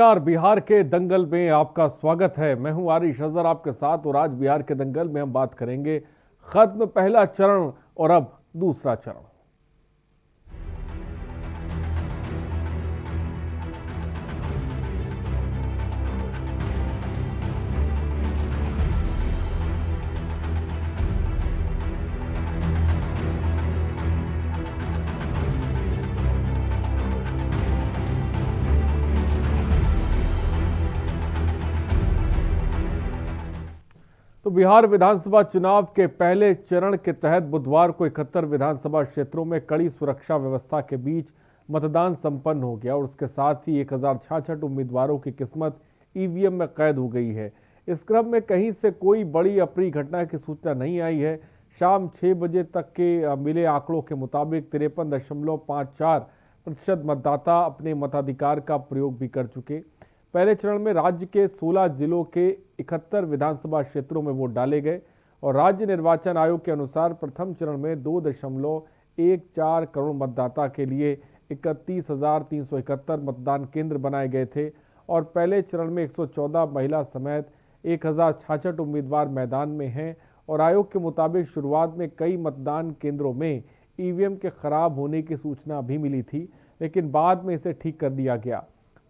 नमस्कार। बिहार के दंगल में आपका स्वागत है। मैं हूं आरिश अजहर आपके साथ और आज बिहार के दंगल में हम बात करेंगे खत्म पहला चरण और अब दूसरा चरण। तो बिहार विधानसभा चुनाव के पहले चरण के तहत बुधवार को 71 विधानसभा क्षेत्रों में कड़ी सुरक्षा व्यवस्था के बीच मतदान संपन्न हो गया और उसके साथ ही 1066 उम्मीदवारों की किस्मत ईवीएम में कैद हो गई है। इस क्रम में कहीं से कोई बड़ी अप्रिय घटना की सूचना नहीं आई है। शाम 6 बजे तक के मिले आंकड़ों के मुताबिक 53.54% मतदाता अपने मताधिकार का प्रयोग भी कर चुके। पहले चरण में राज्य के 16 जिलों के 71 विधानसभा क्षेत्रों में वोट डाले गए और राज्य निर्वाचन आयोग के अनुसार प्रथम चरण में 2.14 करोड़ मतदाता के लिए 31,371 मतदान केंद्र बनाए गए थे और पहले चरण में 114 महिला समेत 1066 उम्मीदवार मैदान में हैं और आयोग के मुताबिक शुरुआत में कई मतदान केंद्रों में ईवीएम के खराब होने की सूचना भी मिली थी, लेकिन बाद में इसे ठीक कर दिया गया।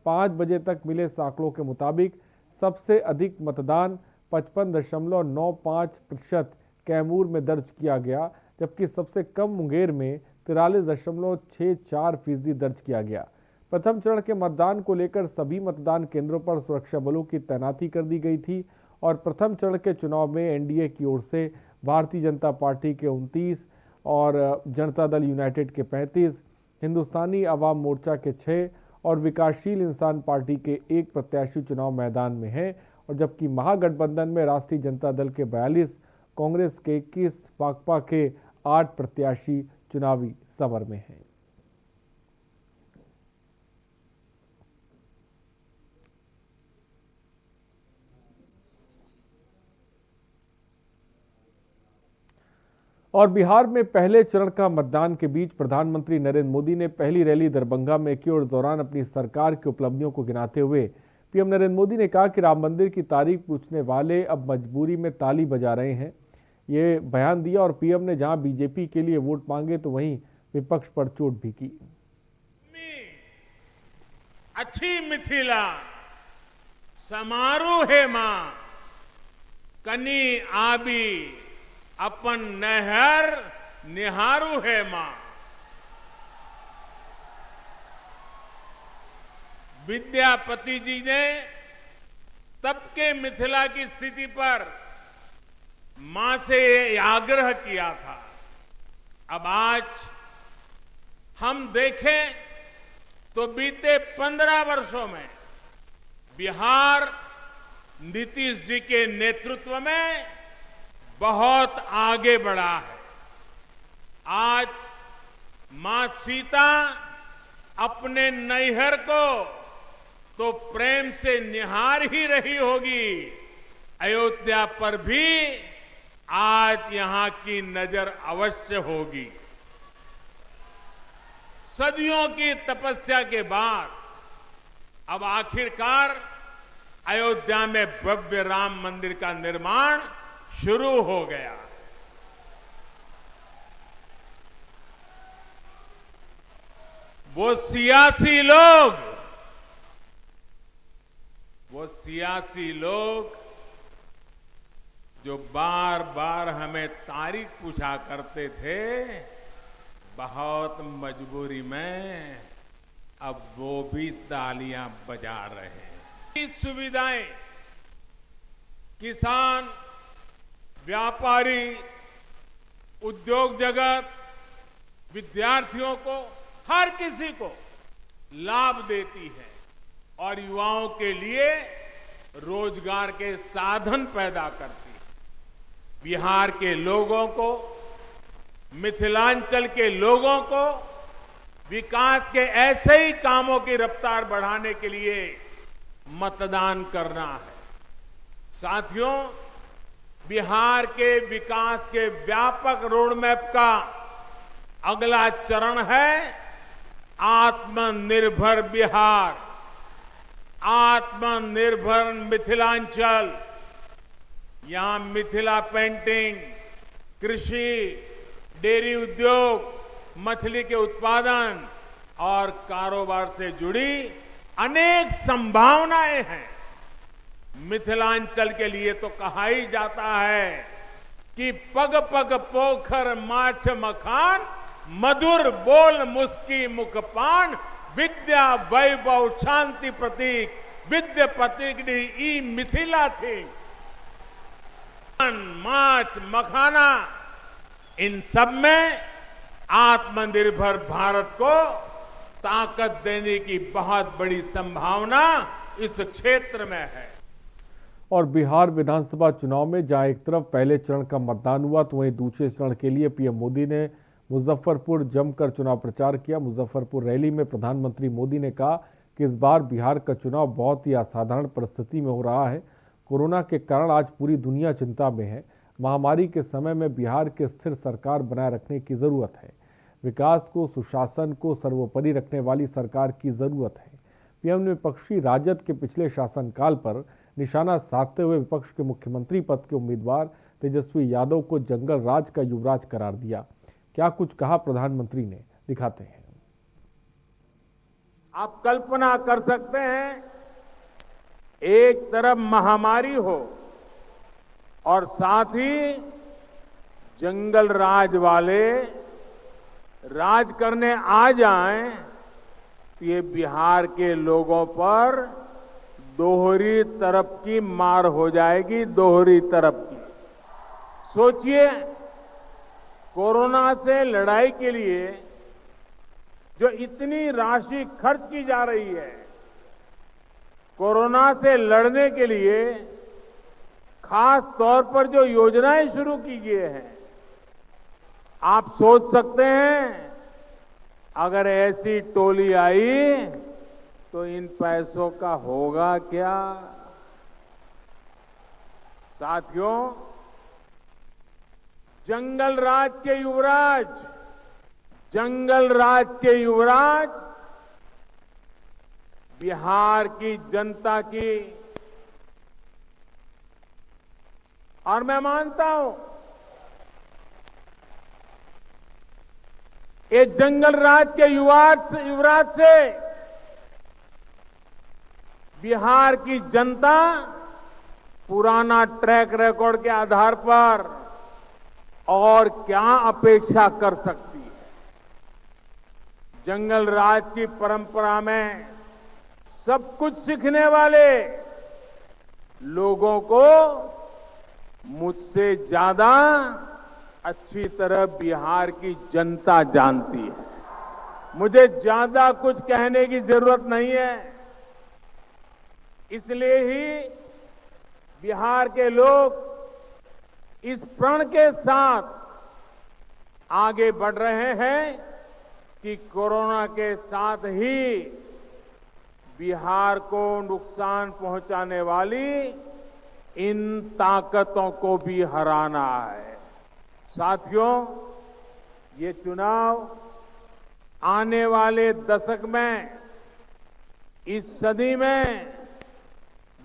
5 बजे तक मिले आंकड़ों के मुताबिक सबसे अधिक मतदान 55.95% कैमूर में दर्ज किया गया, जबकि सबसे कम मुंगेर में 43.64% दर्ज किया गया। प्रथम चरण के मतदान को लेकर सभी मतदान केंद्रों पर सुरक्षा बलों की तैनाती कर दी गई थी और प्रथम चरण के चुनाव में एनडीए की ओर से भारतीय जनता पार्टी के 29 और जनता दल यूनाइटेड के 35, हिंदुस्तानी अवाम मोर्चा के 6 और विकासशील इंसान पार्टी के 1 प्रत्याशी चुनाव मैदान में हैं और जबकि महागठबंधन में राष्ट्रीय जनता दल के 42, कांग्रेस के 21, भाकपा के 8 प्रत्याशी चुनावी समर में हैं। और बिहार में पहले चरण का मतदान के बीच प्रधानमंत्री नरेंद्र मोदी ने पहली रैली दरभंगा में की और दौरान अपनी सरकार की उपलब्धियों को गिनाते हुए पीएम नरेंद्र मोदी ने कहा कि राम मंदिर की तारीख पूछने वाले अब मजबूरी में ताली बजा रहे हैं। ये बयान दिया और पीएम ने जहां बीजेपी के लिए वोट मांगे तो वहीं विपक्ष पर चोट भी की। अच्छी मिथिला समारोह है मां कनी आबी अपन नहर निहारू है मां। विद्यापति जी ने तब के मिथिला की स्थिति पर मां से आग्रह किया था। अब आज हम देखें तो बीते 15 वर्षों में बिहार नीतीश जी के नेतृत्व में बहुत आगे बढ़ा है। आज मां सीता अपने नैहर को तो प्रेम से निहार ही रही होगी, अयोध्या पर भी आज यहां की नजर अवश्य होगी। सदियों की तपस्या के बाद अब आखिरकार अयोध्या में भव्य राम मंदिर का निर्माण शुरू हो गया। वो सियासी लोग जो बार बार हमें तारीख पूछा करते थे, बहुत मजबूरी में अब वो भी तालियां बजा रहे हैं। इस सुविधाएं किसान, व्यापारी, उद्योग जगत, विद्यार्थियों को, हर किसी को लाभ देती है और युवाओं के लिए रोजगार के साधन पैदा करती है। बिहार के लोगों को, मिथिलांचल के लोगों को विकास के ऐसे ही कामों की रफ्तार बढ़ाने के लिए मतदान करना है। साथियों, बिहार के विकास के व्यापक रोडमैप का अगला चरण है आत्मनिर्भर बिहार। आत्मनिर्भर मिथिलांचल, यहां मिथिला पेंटिंग, कृषि, डेयरी उद्योग, मछली के उत्पादन और कारोबार से जुड़ी अनेक संभावनाएं हैं। मिथिलांचल के लिए तो कहा ही जाता है कि पग पग पोखर माछ मखान, मधुर बोल मुस्की मुखपान, विद्या वैभव शांति प्रतीक, विद्या प्रतीक ई मिथिला थी। माछ मखाना, इन सब में आत्मनिर्भर भारत को ताकत देने की बहुत बड़ी संभावना इस क्षेत्र में है। और बिहार विधानसभा चुनाव में जहां एक तरफ पहले चरण का मतदान हुआ तो वहीं दूसरे चरण के लिए पीएम मोदी ने मुजफ्फरपुर जमकर चुनाव प्रचार किया। मुजफ्फरपुर रैली में प्रधानमंत्री मोदी ने कहा कि इस बार बिहार का चुनाव बहुत ही असाधारण परिस्थिति में हो रहा है। कोरोना के कारण आज पूरी दुनिया चिंता में है। महामारी के समय में बिहार की स्थिर सरकार बनाए रखने की जरूरत है। विकास को, सुशासन को सर्वोपरि रखने वाली सरकार की जरूरत है। पीएम ने विपक्षी राजद के पिछले शासनकाल पर निशाना साधते हुए विपक्ष के मुख्यमंत्री पद के उम्मीदवार तेजस्वी यादव को जंगल राज का युवराज करार दिया। क्या कुछ कहा प्रधानमंत्री ने, दिखाते हैं। आप कल्पना कर सकते हैं, एक तरफ महामारी हो और साथ ही जंगल राज वाले राज करने आ जाएं, तो ये बिहार के लोगों पर दोहरी तरफ की मार हो जाएगी, दोहरी तरफ की। सोचिए, कोरोना से लड़ाई के लिए जो इतनी राशि खर्च की जा रही है, कोरोना से लड़ने के लिए खास तौर पर जो योजनाएं शुरू की गई हैं, आप सोच सकते हैं अगर ऐसी टोली आई तो इन पैसों का होगा क्या। साथियों, जंगल राज के युवराज, जंगल राज के युवराज बिहार की जनता की, और मैं मानता हूं ये जंगल राज के युवराज से बिहार की जनता पुराना ट्रैक रिकॉर्ड के आधार पर और क्या अपेक्षा कर सकती है। जंगल राज की परंपरा में सब कुछ सीखने वाले लोगों को मुझसे ज्यादा अच्छी तरह बिहार की जनता जानती है। मुझे ज्यादा कुछ कहने की जरूरत नहीं है। इसलिए ही बिहार के लोग इस प्रण के साथ आगे बढ़ रहे हैं कि कोरोना के साथ ही बिहार को नुकसान पहुंचाने वाली इन ताकतों को भी हराना है। साथियों, ये चुनाव आने वाले दशक में, इस सदी में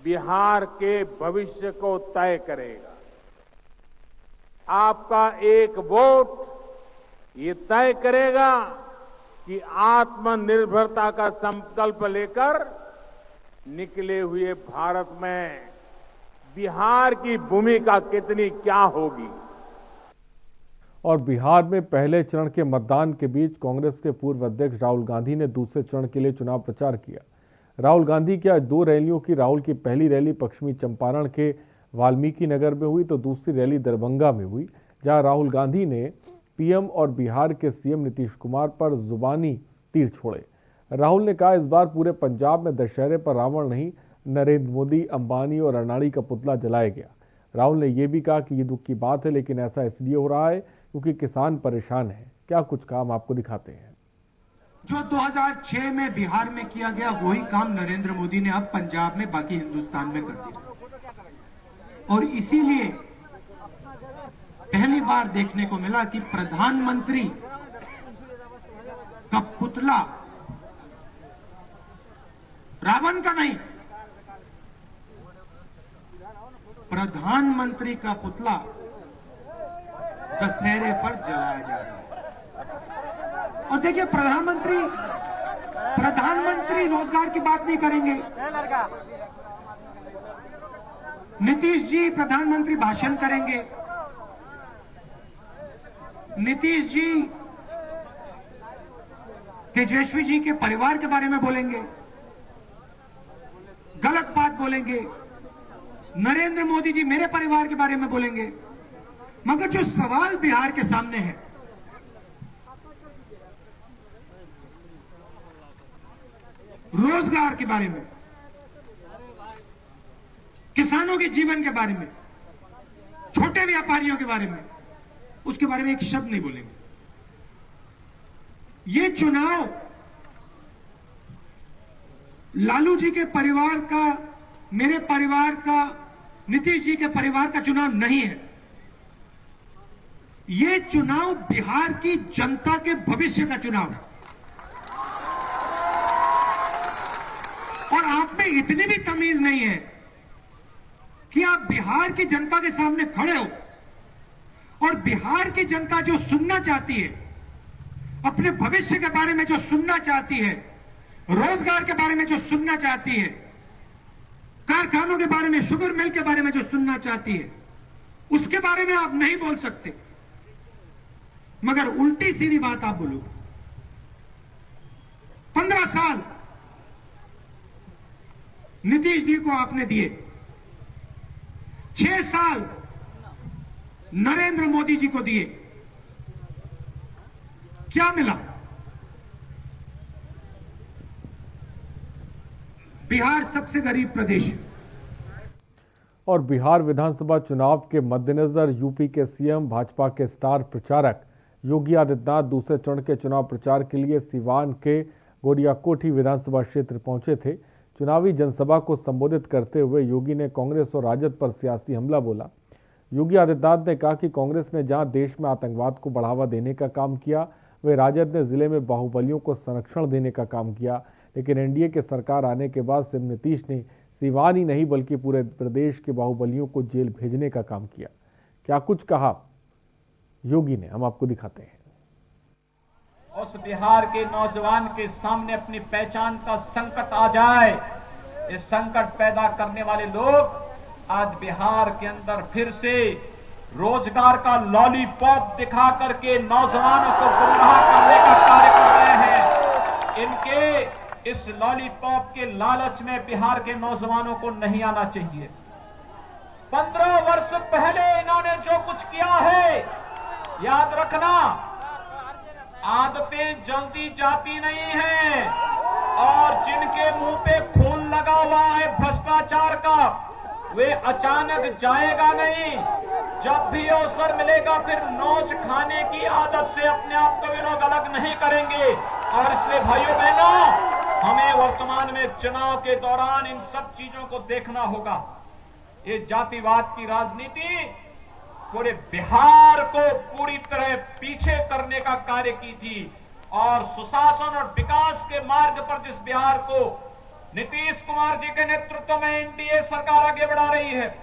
बिहार के भविष्य को तय करेगा। आपका एक वोट ये तय करेगा कि आत्मनिर्भरता का संकल्प लेकर निकले हुए भारत में बिहार की भूमिका कितनी क्या होगी। और बिहार में पहले चरण के मतदान के बीच कांग्रेस के पूर्व अध्यक्ष राहुल गांधी ने दूसरे चरण के लिए चुनाव प्रचार किया। राहुल गांधी की आज 2 रैलियों की राहुल की पहली रैली पश्चिमी चंपारण के वाल्मीकि नगर में हुई तो दूसरी रैली दरभंगा में हुई, जहां राहुल गांधी ने पीएम और बिहार के सीएम नीतीश कुमार पर जुबानी तीर छोड़े। राहुल ने कहा, इस बार पूरे पंजाब में दशहरे पर रावण नहीं, नरेंद्र मोदी, अंबानी और अडानी का पुतला जलाया गया। राहुल ने यह भी कहा कि ये दुख की बात है, लेकिन ऐसा इसलिए हो रहा है क्योंकि किसान परेशान है। क्या कुछ काम आपको दिखाते हैं। जो 2006 में बिहार में किया गया वही काम नरेंद्र मोदी ने अब पंजाब में, बाकी हिंदुस्तान में कर दिया। और इसीलिए पहली बार देखने को मिला कि प्रधानमंत्री का पुतला रावण का नहीं, प्रधानमंत्री का पुतला दशहरे पर जलाया जा रहा है। और देखिए, प्रधानमंत्री रोजगार की बात नहीं करेंगे। नीतीश जी प्रधानमंत्री भाषण करेंगे। नीतीश जी तेजस्वी जी के परिवार के बारे में बोलेंगे, गलत बात बोलेंगे। नरेंद्र मोदी जी मेरे परिवार के बारे में बोलेंगे। मगर जो सवाल बिहार के सामने है, रोजगार के बारे में, किसानों के जीवन के बारे में, छोटे व्यापारियों के बारे में, उसके बारे में एक शब्द नहीं बोलेंगे। ये चुनाव लालू जी के परिवार का, मेरे परिवार का, नीतीश जी के परिवार का चुनाव नहीं है। ये चुनाव बिहार की जनता के भविष्य का चुनाव है। और आप में इतनी भी तमीज नहीं है कि आप बिहार की जनता के सामने खड़े हो और बिहार की जनता जो सुनना चाहती है, अपने भविष्य के बारे में जो सुनना चाहती है, रोजगार के बारे में जो सुनना चाहती है, कारखानों के बारे में, शुगर मिल के बारे में जो सुनना चाहती है, उसके बारे में आप नहीं बोल सकते। मगर उल्टी सीधी बात आप बोलो। 15 साल नीतीश जी को आपने दिए, 6 साल नरेंद्र मोदी जी को दिए, क्या मिला? बिहार सबसे गरीब प्रदेश है। और बिहार विधानसभा चुनाव के मद्देनजर यूपी के सीएम भाजपा के स्टार प्रचारक योगी आदित्यनाथ दूसरे चरण के चुनाव प्रचार के लिए सिवान के गोरियाकोठी विधानसभा क्षेत्र पहुंचे थे। चुनावी जनसभा को संबोधित करते हुए योगी ने कांग्रेस और राजद पर सियासी हमला बोला। योगी आदित्यनाथ ने कहा कि कांग्रेस ने जहां देश में आतंकवाद को बढ़ावा देने का काम किया, वह राजद ने जिले में बाहुबलियों को संरक्षण देने का काम किया। लेकिन एनडीए के सरकार आने के बाद सीएम नीतीश ने सिवान ही नहीं बल्कि पूरे प्रदेश के बाहुबलियों को जेल भेजने का काम किया। क्या कुछ कहा योगी ने, हम आपको दिखाते हैं। उस बिहार के नौजवान के सामने अपनी पहचान का संकट आ जाए, इस संकट पैदा करने वाले लोग आज बिहार के अंदर फिर से रोजगार का लॉलीपॉप दिखा करके नौजवानों को गुमराह करने का कार्य कर रहे हैं। इनके इस लॉलीपॉप के लालच में बिहार के नौजवानों को नहीं आना चाहिए। 15 वर्ष पहले इन्होंने जो कुछ किया है, याद रखना, आदतें जल्दी जाती नहीं हैं और जिनके मुंह पे खून लगा हुआ है भ्रष्टाचार का, वे अचानक जाएगा नहीं। जब भी अवसर मिलेगा फिर नोच खाने की आदत से अपने आप को भी लोग अलग नहीं करेंगे। और इसलिए भाइयों बहनों, हमें वर्तमान में चुनाव के दौरान इन सब चीजों को देखना होगा। ये जातिवाद की राजनीति पूरे बिहार को पूरी तरह पीछे करने का कार्य की थी और सुशासन और विकास के मार्ग पर जिस बिहार को नीतीश कुमार जी के नेतृत्व में एनडीए सरकार आगे बढ़ा रही है,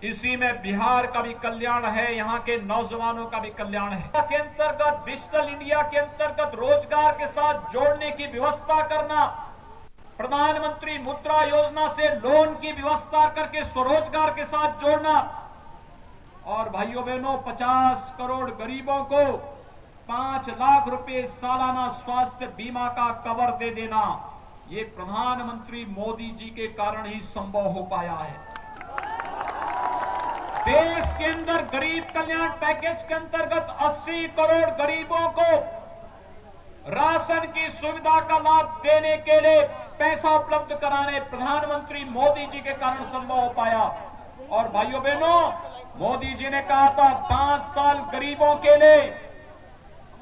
इसी में बिहार का भी कल्याण है, यहाँ के नौजवानों का भी कल्याण है। के अंतर्गत डिजिटल इंडिया के अंतर्गत रोजगार के साथ जोड़ने की व्यवस्था करना, प्रधानमंत्री मुद्रा योजना से लोन की व्यवस्था करके स्वरोजगार के साथ जोड़ना और भाइयों बहनों 50 करोड़ गरीबों को 5 लाख रुपए सालाना स्वास्थ्य बीमा का कवर दे देना, ये प्रधानमंत्री मोदी जी के कारण ही संभव हो पाया है। देश के अंदर गरीब कल्याण पैकेज के अंतर्गत 80 करोड़ गरीबों को राशन की सुविधा का लाभ देने के लिए पैसा उपलब्ध कराने प्रधानमंत्री मोदी जी के कारण संभव हो पाया। और भाइयों बहनों, मोदी जी ने कहा था 5 साल गरीबों के लिए,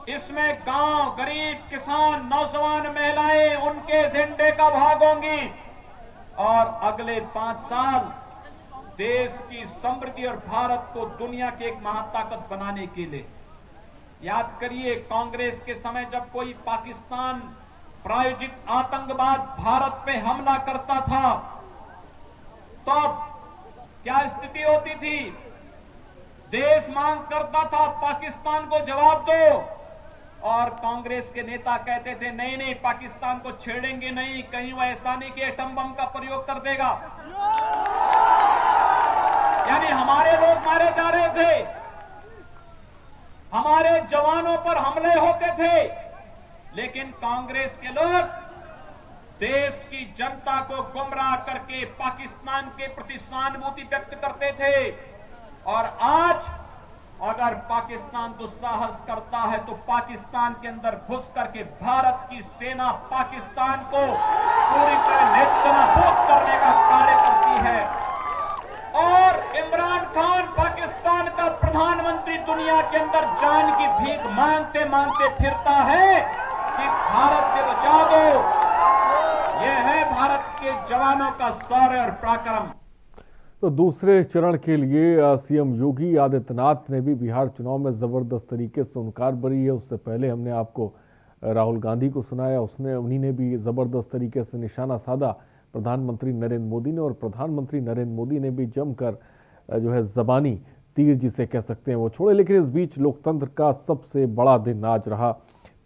इसमें गांव, गरीब, किसान, नौजवान, महिलाएं उनके झंडे का भाग होंगी और अगले 5 साल देश की समृद्धि और भारत को दुनिया की एक महाताकत बनाने के लिए। याद करिए, कांग्रेस के समय जब कोई पाकिस्तान प्रायोजित आतंकवाद भारत पे हमला करता था, तब क्या स्थिति होती थी? देश मांग करता था पाकिस्तान को जवाब दो, और कांग्रेस के नेता कहते थे नहीं नहीं पाकिस्तान को छेड़ेंगे नहीं, कहीं वो ऐसा नहीं कि एटम बम का प्रयोग कर देगा। यानी हमारे लोग मारे जा रहे थे, हमारे जवानों पर हमले होते थे, लेकिन कांग्रेस के लोग देश की जनता को गुमराह करके पाकिस्तान के प्रति सहानुभूति व्यक्त करते थे। और आज अगर पाकिस्तान दुस्साहस करता है तो पाकिस्तान के अंदर घुस करके भारत की सेना पाकिस्तान को पूरी तरह नेस्तनाबूद करने का कार्य करती है। और इमरान खान पाकिस्तान का प्रधानमंत्री दुनिया के अंदर जान की भीख मांगते मांगते फिरता है कि भारत से बचा दो। यह है भारत के जवानों का शौर्य और पराक्रम। तो दूसरे चरण के लिए सीएम योगी आदित्यनाथ ने भी बिहार चुनाव में जबरदस्त तरीके से हुंकार भरी है। उससे पहले हमने आपको राहुल गांधी को सुनाया, उन्हीं ने भी जबरदस्त तरीके से निशाना साधा प्रधानमंत्री नरेंद्र मोदी ने, और प्रधानमंत्री नरेंद्र मोदी ने भी जमकर जो है जबानी तीर जिसे कह सकते हैं वो छोड़े। लेकिन इस बीच लोकतंत्र का सबसे बड़ा दिन आज रहा।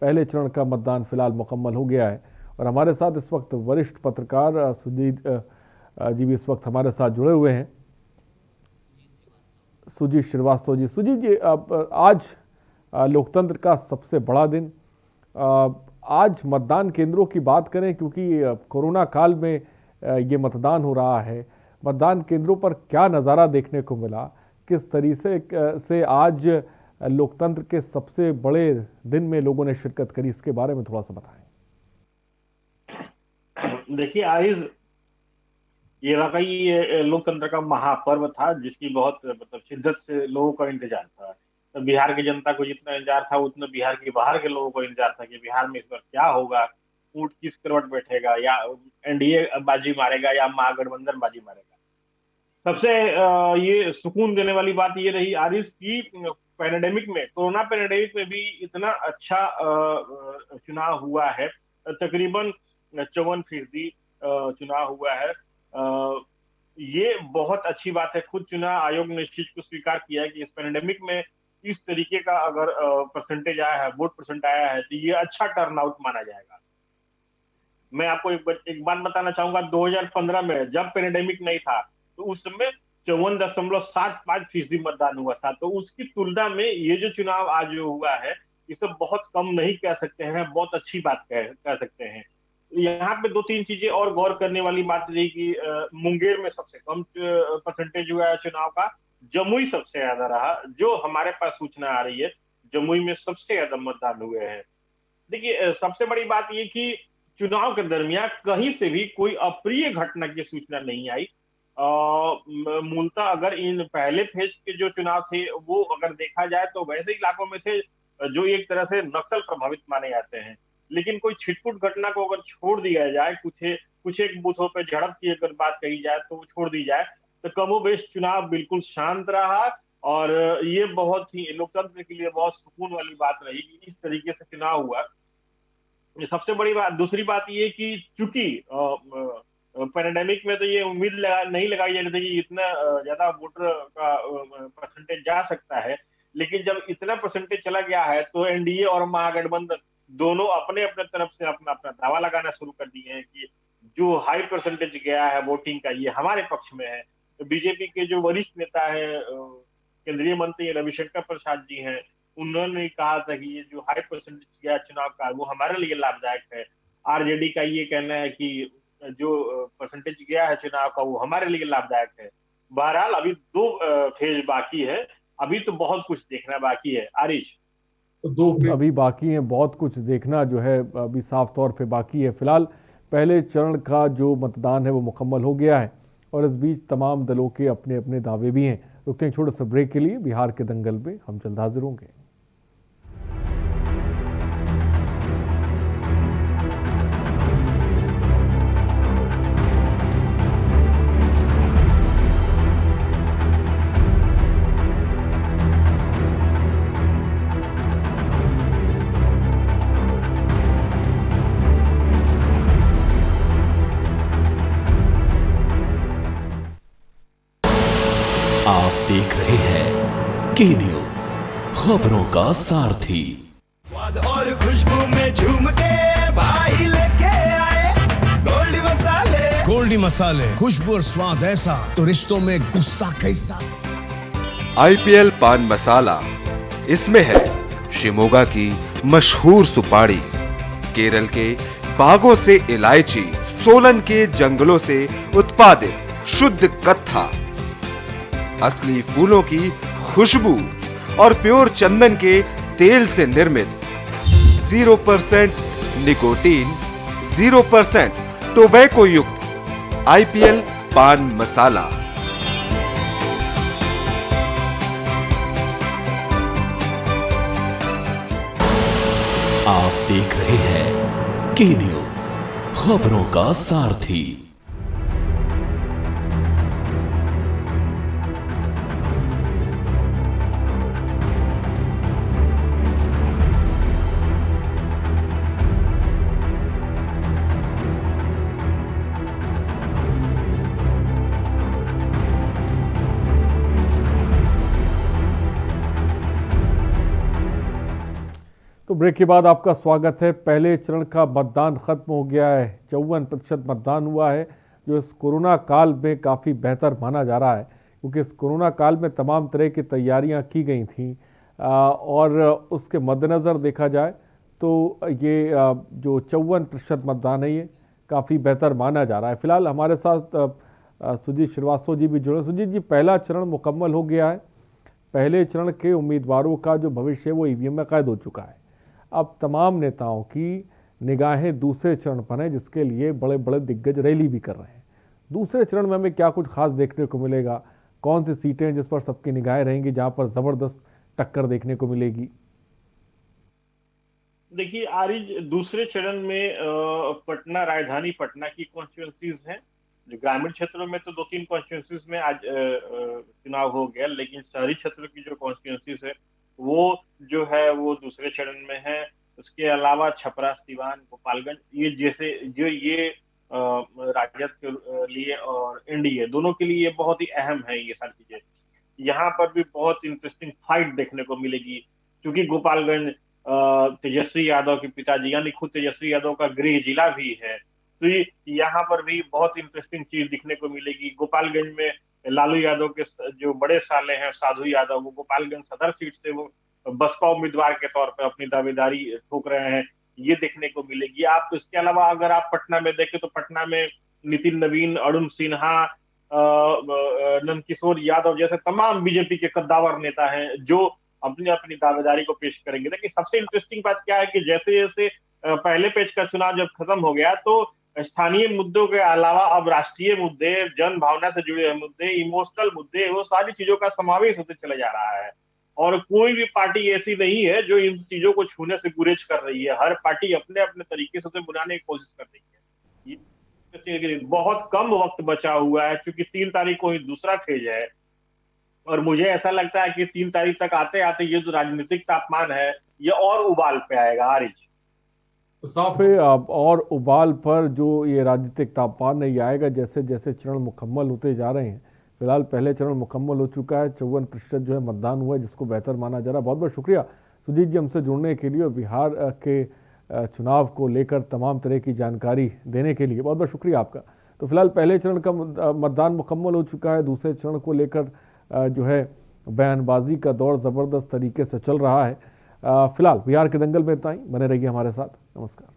पहले चरण का मतदान फिलहाल मुकम्मल हो गया है और हमारे साथ इस वक्त वरिष्ठ पत्रकार सुजीत जी भी इस वक्त हमारे साथ जुड़े हुए हैं। सुजीत श्रीवास्तव जी, सुजीत जी, आज लोकतंत्र का सबसे बड़ा दिन, आज मतदान केंद्रों की बात करें क्योंकि कोरोना काल में ये मतदान हो रहा है, मतदान केंद्रों पर क्या नज़ारा देखने को मिला, किस तरीके से आज लोकतंत्र के सबसे बड़े दिन में लोगों ने शिरकत करी, इसके बारे में थोड़ा सा बताएं। देखिए आइज, ये वाकई लोकतंत्र का महापर्व था जिसकी बहुत शिद्दत से लोगों का इंतजार था। तो बिहार की जनता को जितना इंतजार था उतना बिहार के बाहर के लोगों को इंतजार था कि बिहार में इस बार क्या होगा, ऊंट किस करवट बैठेगा, या एनडीए बाजी मारेगा या महागठबंधन बाजी मारेगा। सबसे ये सुकून देने वाली बात ये रही आरिस की पैंडेमिक में, कोरोना पैंडेमिक में भी इतना अच्छा चुनाव हुआ है। तकरीबन 54% चुनाव हुआ है। ये बहुत अच्छी बात है। खुद चुनाव आयोग ने इस चीज को स्वीकार किया है कि इस पैंडेमिक में इस तरीके का अगर परसेंटेज आया है, वोट परसेंट आया है, तो ये अच्छा टर्नआउट माना जाएगा। मैं आपको एक बात बताना चाहूंगा, 2015 में जब पैंडेमिक नहीं था तो उस समय 54.75% मतदान हुआ था। तो उसकी तुलना में ये जो चुनाव आज हुआ है इसे बहुत कम नहीं कह सकते हैं, बहुत अच्छी बात कह सकते हैं। यहाँ पे 2-3 चीजें और गौर करने वाली बात रही कि मुंगेर में सबसे कम परसेंटेज हुआ है चुनाव का, जमुई सबसे ज्यादा रहा। जो हमारे पास सूचना आ रही है जमुई में सबसे ज्यादा मतदान हुए हैं। देखिए सबसे बड़ी बात ये कि चुनाव के दरमियान कहीं से भी कोई अप्रिय घटना की सूचना नहीं आई। मूलतः अगर इन पहले फेज के जो चुनाव थे वो अगर देखा जाए तो वैसे इलाकों में थे जो एक तरह से नक्सल प्रभावित माने जाते हैं। लेकिन कोई छिटपुट घटना को अगर छोड़ दिया जाए, कुछ एक बूथों पे झड़प की अगर बात कही जाए तो वो छोड़ दी जाए, तो कमोबेश चुनाव बिल्कुल शांत रहा। और ये बहुत ही लोकतंत्र के लिए बहुत सुकून वाली बात रही कि इस तरीके से चुनाव हुआ। सबसे बड़ी बात, दूसरी बात ये कि चूंकि पैंडेमिक में तो ये उम्मीद नहीं लगाई जा रही थी कि इतना ज्यादा वोटर का परसेंटेज जा सकता है, लेकिन जब इतना परसेंटेज चला गया है तो एनडीए और महागठबंधन दोनों अपने अपने तरफ से अपना दावा लगाना शुरू कर दिए हैं कि जो हाई परसेंटेज गया है वोटिंग का ये हमारे पक्ष में है। तो बीजेपी के जो वरिष्ठ नेता है केंद्रीय मंत्री रविशंकर प्रसाद जी हैं, उन्होंने कहा था कि ये जो हाई परसेंटेज गया चुनाव का वो हमारे लिए लाभदायक है। आरजेडी का ये कहना है कि जो परसेंटेज गया है चुनाव का वो हमारे लिए लाभदायक है। बहरहाल अभी 2 फेज बाकी है, अभी तो बहुत कुछ देखना बाकी है आरिश। अभी बाकी है, बहुत कुछ देखना जो है अभी साफ तौर पे बाकी है। फिलहाल पहले चरण का जो मतदान है वो मुकम्मल हो गया है और इस बीच तमाम दलों के अपने अपने दावे भी हैं। रुकते हैं छोटे से ब्रेक के लिए। बिहार के दंगल में हम जल्द हाजिर होंगे। की न्यूज, खबरों का सारथी। स्वाद और खुशबू में झूम के भाई लेके आए गोल्डी मसाले, खुशबू और स्वाद ऐसा तो रिश्तों में गुस्सा कैसा। IPL पान मसाला, इसमें है शिमोगा की मशहूर सुपारी, केरल के बागों से इलायची, सोलन के जंगलों से उत्पादित शुद्ध कत्था, असली फूलों की खुशबू और प्योर चंदन के तेल से निर्मित 0% निकोटीन, 0% टोबैको युक्त IPL पान मसाला। आप देख रहे हैं की न्यूज, खबरों का सारथी। तो ब्रेक के बाद आपका स्वागत है। पहले चरण का मतदान खत्म हो गया है। 54% मतदान हुआ है, जो इस कोरोना काल में काफ़ी बेहतर माना जा रहा है, क्योंकि इस कोरोना काल में तमाम तरह की तैयारियां की गई थीं और उसके मद्देनज़र देखा जाए तो ये जो 54% मतदान है ये काफ़ी बेहतर माना जा रहा है। फिलहाल हमारे साथ सुजीत श्रीवास्तव जी भी जुड़े। सुजीत जी, पहला चरण मुकम्मल हो गया है। पहले चरण के उम्मीदवारों का जो भविष्य है वो EVM में कैद हो चुका है। अब तमाम नेताओं की निगाहें दूसरे चरण पर हैं, जिसके लिए बड़े बड़े दिग्गज रैली भी कर रहे हैं। दूसरे चरण में हमें क्या कुछ खास देखने को मिलेगा? कौन सी सीटें हैं जिस पर सबकी निगाहें रहेंगी, जहां पर जबरदस्त टक्कर देखने को मिलेगी? देखिए आरिज, दूसरे चरण में पटना, राजधानी पटना की कॉन्स्टिट्यूंसीज हैं। जो ग्रामीण क्षेत्रों में तो 2-3 कॉन्स्टिट्यूंसीज में आज चुनाव हो गया, लेकिन शहरी क्षेत्र की जो कॉन्स्टिट्यूंसीज है वो जो है वो दूसरे चरण में है। उसके अलावा छपरा, सीवान, गोपालगंज, ये जैसे जो ये राजद के लिए और NDA दोनों के लिए बहुत ही अहम है ये सारी चीजें। यहाँ पर भी बहुत इंटरेस्टिंग फाइट देखने को मिलेगी, क्योंकि गोपालगंज तेजस्वी यादव के पिताजी यानी खुद तेजस्वी यादव का गृह जिला भी है, तो यहाँ पर भी बहुत इंटरेस्टिंग चीज दिखने को मिलेगी। गोपालगंज में लालू यादव के जो बड़े साले हैं साधु यादव, वो गोपालगंज सदर सीट से वो बसपा उम्मीदवार के तौर पर अपनी दावेदारी ठोक रहे हैं, ये देखने को मिलेगी। आप इसके अलावा अगर आप पटना में देखें तो पटना में नितिन नवीन, अरुण सिन्हा, नंदकिशोर यादव जैसे तमाम बीजेपी के कद्दावर नेता हैं जो अपनी अपनी दावेदारी को पेश करेंगे। लेकिन सबसे इंटरेस्टिंग बात क्या है कि जैसे जैसे पहले पेज का चुनाव जब खत्म हो गया तो स्थानीय मुद्दों के अलावा अब राष्ट्रीय मुद्दे, जन भावना से जुड़े हुए मुद्दे, इमोशनल मुद्दे, वो सारी चीजों का समावेश होते चला जा रहा है। और कोई भी पार्टी ऐसी नहीं है जो इन चीजों को छूने से गुरेज कर रही है। हर पार्टी अपने अपने तरीके से उसे बुलाने की कोशिश कर रही है। बहुत कम वक्त बचा हुआ है, क्योंकि 3 तारीख को ही दूसरा फेज है, और मुझे ऐसा लगता है कि 3 तारीख तक आते आते ये जो राजनीतिक तापमान है ये और उबाल पे आएगा। आरिज, साफ है और उबाल पर जो ये राजनीतिक तापमान नहीं आएगा जैसे जैसे चरण मुकम्मल होते जा रहे हैं। फिलहाल पहले चरण मुकम्मल हो चुका है, 54% जो है मतदान हुआ है, जिसको बेहतर माना जा रहा है। बहुत बहुत शुक्रिया सुजीत जी हमसे जुड़ने के लिए और बिहार के चुनाव को लेकर तमाम तरह की जानकारी देने के लिए बहुत बहुत शुक्रिया आपका। तो फिलहाल पहले चरण का मतदान मुकम्मल हो चुका है। दूसरे चरण को लेकर जो है बयानबाजी का दौर ज़बरदस्त तरीके से चल रहा है। फिलहाल बिहार के दंगल में इतना ही। बने रहिए हमारे साथ। नमस्कार।